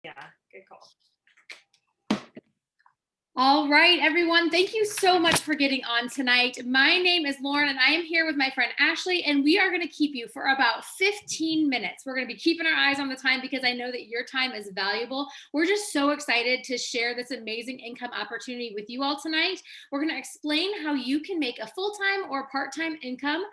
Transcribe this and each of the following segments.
Yeah, good call. All right, everyone. Thank you so much for getting on tonight. My name is Lauren, and I am here with my friend Ashley, and we are going to keep you for about 15 minutes. We're going to be keeping our eyes on the time because I know that your time is valuable. We're just so excited to share this amazing income opportunity with you all tonight. We're going to explain how you can make a full-time or part-time income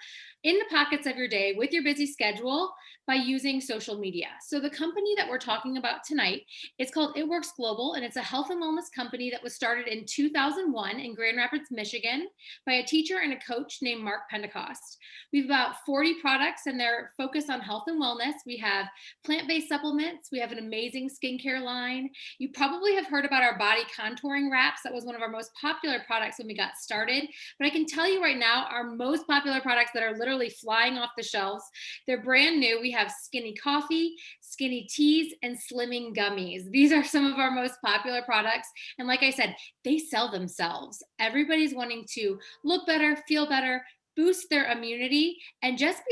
in the pockets of your day with your busy schedule by using social media. So the company that we're talking about tonight, it's called It Works Global, and it's a health and wellness company that was started in 2001 in Grand Rapids, Michigan by a teacher and a coach named Mark Pentecost. We have about 40 products and they're focused on health and wellness. We have plant-based supplements. We have an amazing skincare line. You probably have heard about our body contouring wraps. That was one of our most popular products when we got started. But I can tell you right now, our most popular products that are literally flying off the shelves, they're brand new. We have skinny coffee, skinny teas, and slimming gummies. These are some of our most popular products. And like I said, they sell themselves. Everybody's wanting to look better, feel better, boost their immunity, and just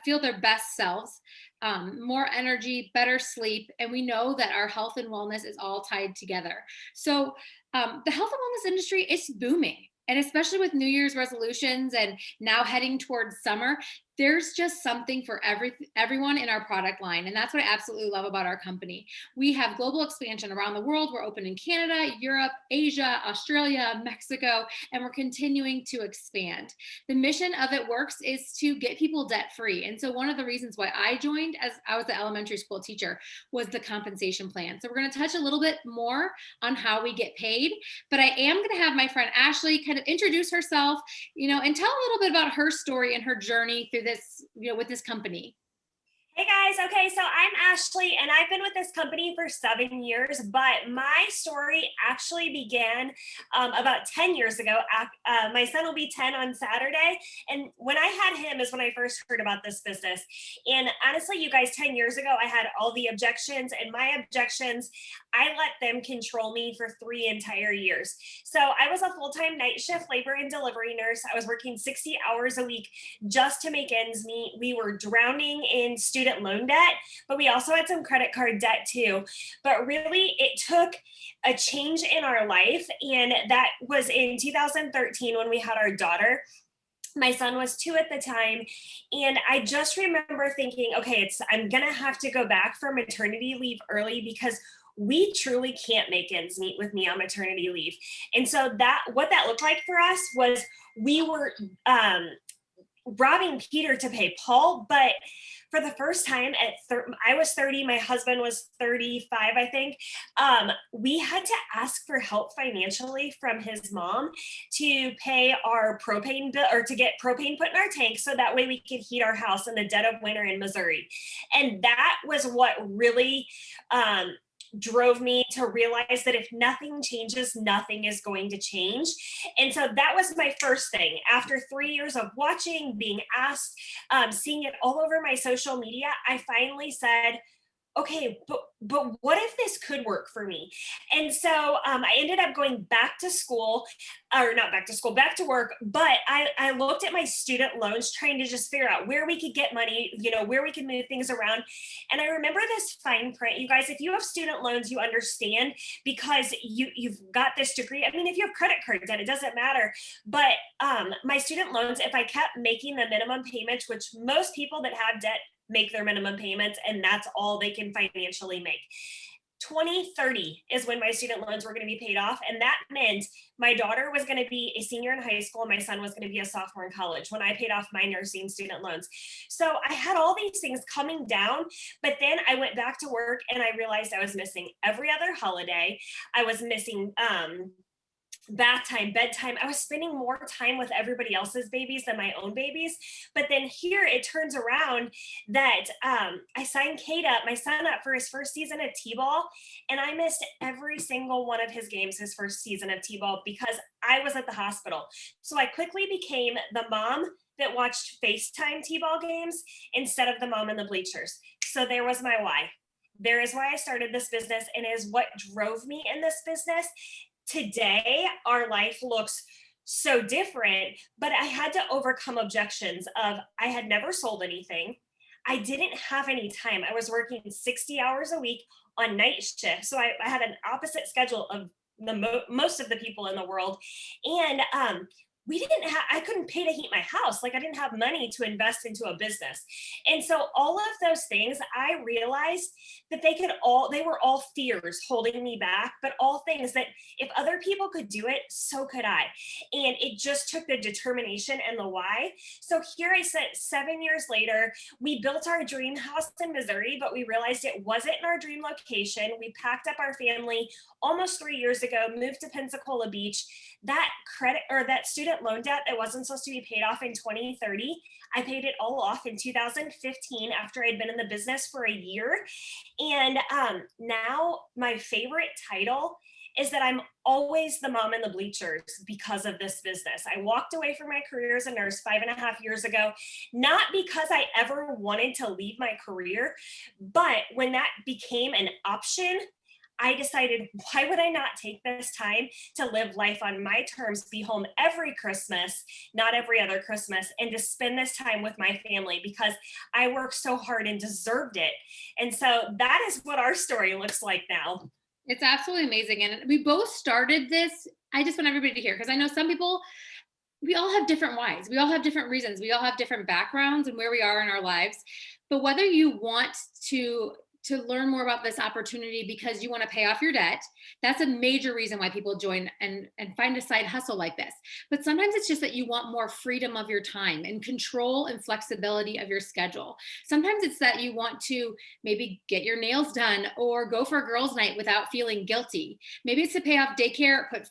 feel their best selves. More energy, better sleep. And we know that our health and wellness is all tied together. So the health and wellness industry is booming. And especially with New Year's resolutions and now heading towards summer, there's just something for everyone in our product line. And that's what I absolutely love about our company. We have global expansion around the world. We're open in Canada, Europe, Asia, Australia, Mexico, and we're continuing to expand. The mission of It Works is to get people debt free. And so one of the reasons why I joined, as I was the elementary school teacher, was the compensation plan. So we're going to touch a little bit more on how we get paid, but I am going to have my friend Ashley kind of introduce herself, and tell a little bit about her story and her journey through this, with this company. Hey guys, okay, so I'm Ashley and I've been with this company for 7 years, but my story actually began about 10 years ago. My son will be 10 on Saturday, and when I had him is when I first heard about this business. And honestly, you guys, 10 years ago, I had all the objections, and my objections, I let them control me for 3 entire years. So I was a full-time night shift labor and delivery nurse. I was working 60 hours a week just to make ends meet. We were drowning in student loan debt, but we also had some credit card debt too. But really, it took a change in our life, and that was in 2013 when we had our daughter. My son was 2 at the time, and I just remember thinking, okay, I'm gonna have to go back for maternity leave early because we truly can't make ends meet with me on maternity leave. And so what that looked like for us was we were robbing Peter to pay Paul. But for the first time I was 30, my husband was 35, I think. We had to ask for help financially from his mom to pay our propane bill, or to get propane put in our tank so that way we could heat our house in the dead of winter in Missouri. And that was what really drove me to realize that if nothing changes, nothing is going to change. And so that was my first thing. After 3 years of watching, being asked, seeing it all over my social media, I finally said, okay, but what if this could work for me? And so I ended up going back to school, or not back to school, back to work. But I looked at my student loans, trying to just figure out where we could get money, where we could move things around. And I remember this fine print. You guys, if you have student loans, you understand, because you've got this degree. I mean, if you have credit card debt, it doesn't matter. But my student loans, if I kept making the minimum payments, which most people that have debt make their minimum payments, and that's all they can financially make. 2030 is when my student loans were going to be paid off. And that meant my daughter was going to be a senior in high school, and my son was going to be a sophomore in college when I paid off my nursing student loans. So I had all these things coming down, but then I went back to work and I realized I was missing every other holiday. I was missing bath time, bedtime. I was spending more time with everybody else's babies than my own babies. But then here it turns around that I signed Kate up, my son, up for his first season of T-ball. And I missed every single one of his games, his first season of T-ball, because I was at the hospital. So I quickly became the mom that watched FaceTime T-ball games instead of the mom in the bleachers. So there was my why. There is why I started this business, and is what drove me in this business. Today, our life looks so different, but I had to overcome objections of I had never sold anything. I didn't have any time. I was working 60 hours a week on night shift. So I had an opposite schedule of most of the people in the world. And I couldn't pay to heat my house. Like I didn't have money to invest into a business. And so all of those things, I realized that they were all fears holding me back, but all things that if other people could do it, so could I. And it just took the determination and the why. So here I sit 7 years later, we built our dream house in Missouri, but we realized it wasn't in our dream location. We packed up our family almost 3 years ago, moved to Pensacola Beach. That student loan debt that wasn't supposed to be paid off in 2030, I paid it all off in 2015 after I'd been in the business for a year. And now my favorite title is that I'm always the mom in the bleachers because of this business. I walked away from my career as a nurse 5.5 years ago, not because I ever wanted to leave my career, but when that became an option, I decided, why would I not take this time to live life on my terms, be home every Christmas, not every other Christmas, and to spend this time with my family because I worked so hard and deserved it. And so that is what our story looks like now. It's absolutely amazing. And we both started this. I just want everybody to hear, because I know some people, we all have different whys. We all have different reasons. We all have different backgrounds and where we are in our lives. But whether you want to learn more about this opportunity because you want to pay off your debt, that's a major reason why people join and find a side hustle like this. But sometimes it's just that you want more freedom of your time and control and flexibility of your schedule. Sometimes it's that you want to maybe get your nails done or go for a girls' night without feeling guilty. Maybe it's to pay off daycare, put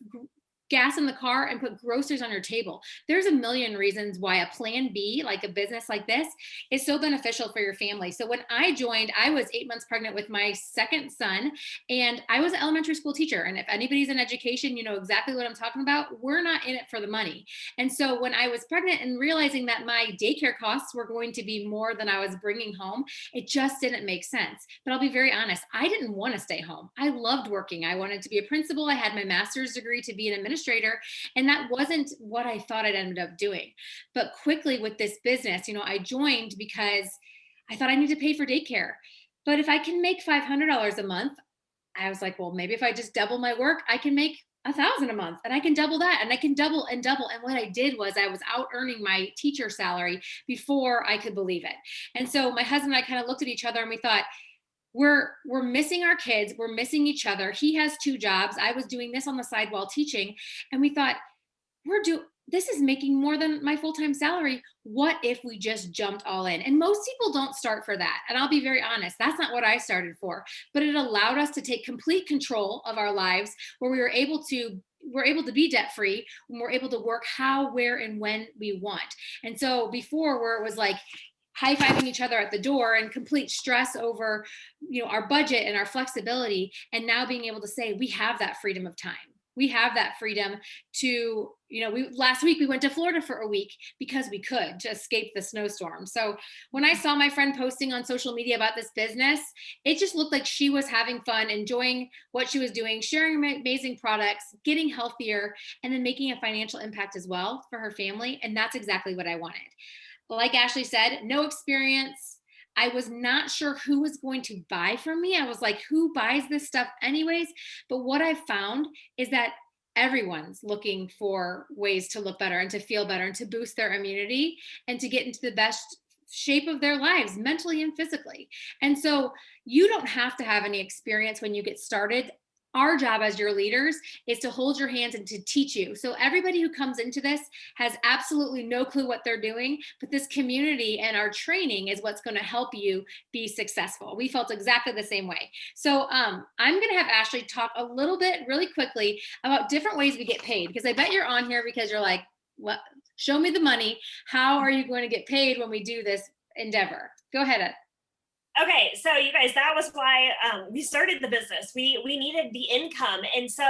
gas in the car, and put groceries on your table. There's a million reasons why a plan B, like a business like this, is so beneficial for your family. So when I joined, I was 8 months pregnant with my second son, and I was an elementary school teacher. And if anybody's in education, you know exactly what I'm talking about. We're not in it for the money. And so when I was pregnant and realizing that my daycare costs were going to be more than I was bringing home, it just didn't make sense. But I'll be very honest, I didn't want to stay home. I loved working. I wanted to be a principal. I had my master's degree to be an administrator. And that wasn't what I thought I'd ended up doing. But quickly with this business, you know, I joined because I thought I need to pay for daycare. But if I can make $500 a month, I was like, well, maybe if I just double my work, I can make $1,000 a month, and I can double that, and I can double and double. And what I did was I was out earning my teacher salary before I could believe it. And so my husband and I kind of looked at each other and we thought, we're missing our kids, we're missing each other. He has 2 jobs. I was doing this on the side while teaching. And we thought, this is making more than my full-time salary. What if we just jumped all in? And most people don't start for that. And I'll be very honest, that's not what I started for, but it allowed us to take complete control of our lives, where we're able to be debt free, when we're able to work how, where, and when we want. And so before, where it was like high-fiving each other at the door and complete stress over, you know, our budget and our flexibility, and now being able to say we have that freedom of time. We have that freedom to, you know, last week we went to Florida for a week because we could, to escape the snowstorm. So when I saw my friend posting on social media about this business, it just looked like she was having fun, enjoying what she was doing, sharing amazing products, getting healthier, and then making a financial impact as well for her family. And that's exactly what I wanted. Like Ashley said, no experience. I was not sure who was going to buy from me. I was like, who buys this stuff anyways? But what I found is that everyone's looking for ways to look better and to feel better and to boost their immunity and to get into the best shape of their lives, mentally and physically. And so you don't have to have any experience when you get started. Our job as your leaders is to hold your hands and to teach you. So everybody who comes into this has absolutely no clue what they're doing, but this community and our training is what's going to help you be successful. We felt exactly the same way. So I'm going to have Ashley talk a little bit really quickly about different ways we get paid, because I bet you're on here because you're like, what? Show me the money. How are you going to get paid when we do this endeavor? Go ahead, Ed. Okay, so you guys, that was why we started the business. We needed the income. And so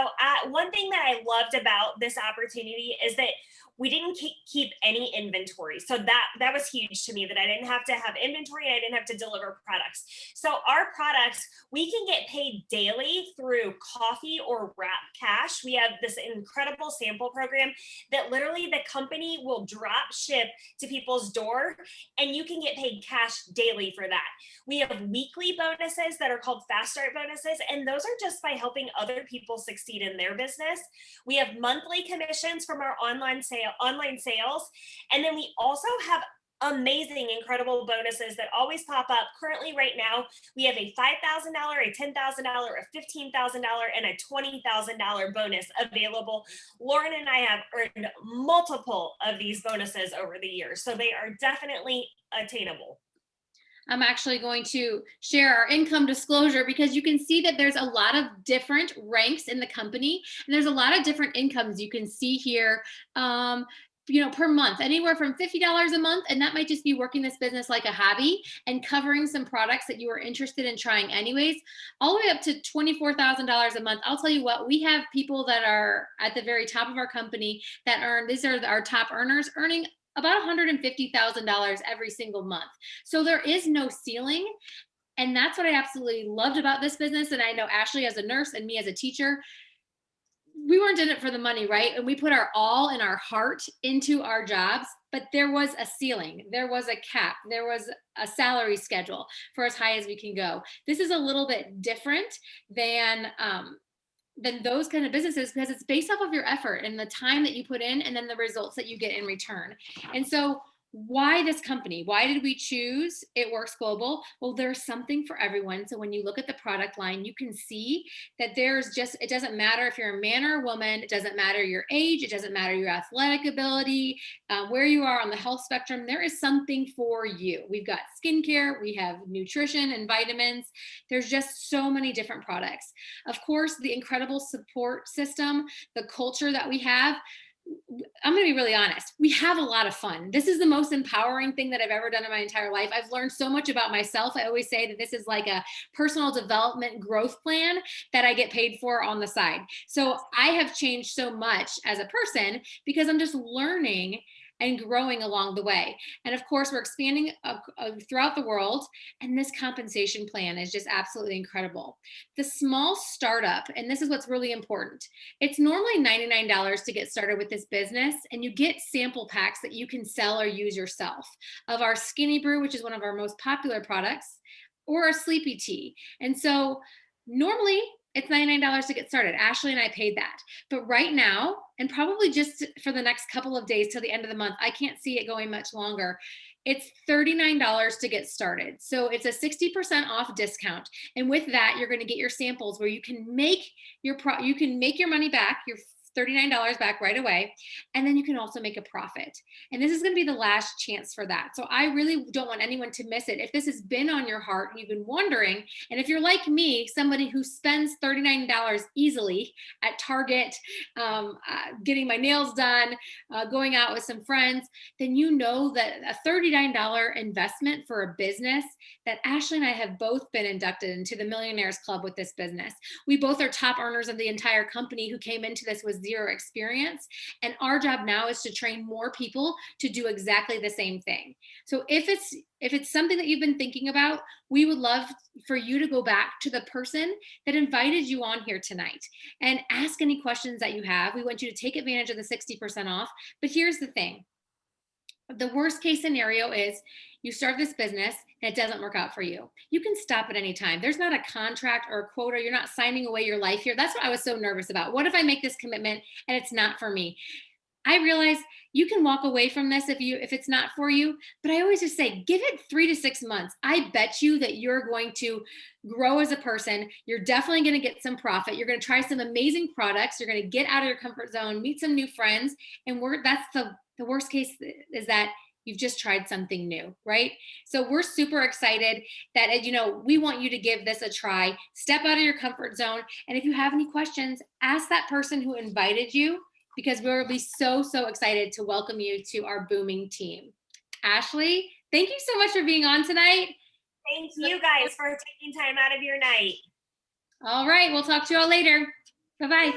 one thing that I loved about this opportunity is that we didn't keep any inventory. So that was huge to me, that I didn't have to have inventory and I didn't have to deliver products. So our products, we can get paid daily through coffee or wrap cash. We have this incredible sample program that literally the company will drop ship to people's door, and you can get paid cash daily for that. We We have weekly bonuses that are called fast start bonuses, and those are just by helping other people succeed in their business. We have monthly commissions from our online sales, and then we also have amazing, incredible bonuses that always pop up. Currently, right now, we have a $5,000, a $10,000, a $15,000, and a $20,000 bonus available. Lauren and I have earned multiple of these bonuses over the years, so they are definitely attainable. I'm actually going to share our income disclosure because you can see that there's a lot of different ranks in the company, and there's a lot of different incomes you can see here. Per month, anywhere from $50 a month, and that might just be working this business like a hobby and covering some products that you are interested in trying anyways, all the way up to $24,000 a month. I'll tell you what, we have people that are at the very top of our company that earn, these are our top earners, earning about $150,000 every single month. So there is no ceiling. And that's what I absolutely loved about this business. And I know Ashley as a nurse and me as a teacher, we weren't in it for the money, right? And we put our all and our heart into our jobs, but there was a ceiling, there was a cap, there was a salary schedule for as high as we can go. This is a little bit different than those kind of businesses because it's based off of your effort and the time that you put in and then the results that you get in return. And so why this company? Why did we choose It Works Global? Well, there's something for everyone. So when you look at the product line, you can see that it doesn't matter if you're a man or a woman, it doesn't matter your age, it doesn't matter your athletic ability, where you are on the health spectrum, there is something for you. We've got skincare, we have nutrition and vitamins. There's just so many different products. Of course, the incredible support system, the culture that we have. I'm going to be really honest. We have a lot of fun. This is the most empowering thing that I've ever done in my entire life. I've learned so much about myself. I always say that this is like a personal development growth plan that I get paid for on the side. So I have changed so much as a person because I'm just learning and growing along the way. And of course, we're expanding throughout the world. And this compensation plan is just absolutely incredible. The small startup, and this is what's really important, it's normally $99 to get started with this business. And you get sample packs that you can sell or use yourself of our Skinny Brew, which is one of our most popular products, or a Sleepy Tea. And so normally, it's $99 to get started. Ashley and I paid that. But right now, and probably just for the next couple of days till the end of the month, I can't see it going much longer. It's $39 to get started. So it's a 60% off discount. And with that, you're going to get your samples where you can make your money back, your $39 back right away. And then you can also make a profit. And this is going to be the last chance for that. So I really don't want anyone to miss it. If this has been on your heart and you've been wondering, and if you're like me, somebody who spends $39 easily at Target, getting my nails done, going out with some friends, then you know that a $39 investment for a business that Ashley and I have both been inducted into the Millionaires Club with this business. We both are top earners of the entire company who came into this with zero experience. And our job now is to train more people to do exactly the same thing. So if it's something that you've been thinking about, we would love for you to go back to the person that invited you on here tonight and ask any questions that you have. We want you to take advantage of the 60% off. But here's the thing. The worst case scenario is you start this business and it doesn't work out for you. You can stop at any time. There's not a contract or a quota. You're not signing away your life here. That's what I was so nervous about. What if I make this commitment and it's not for me? I realize you can walk away from this if it's not for you, but I always just say, give it 3 to 6 months. I bet you that you're going to grow as a person. You're definitely going to get some profit. You're going to try some amazing products. You're going to get out of your comfort zone, meet some new friends. And that's the worst case is that you've just tried something new, right? So we're super excited that, we want you to give this a try, step out of your comfort zone. And if you have any questions, ask that person who invited you, because we'll be so, so excited to welcome you to our booming team. Ashley, thank you so much for being on tonight. Thank you guys for taking time out of your night. All right, we'll talk to you all later. Bye-bye.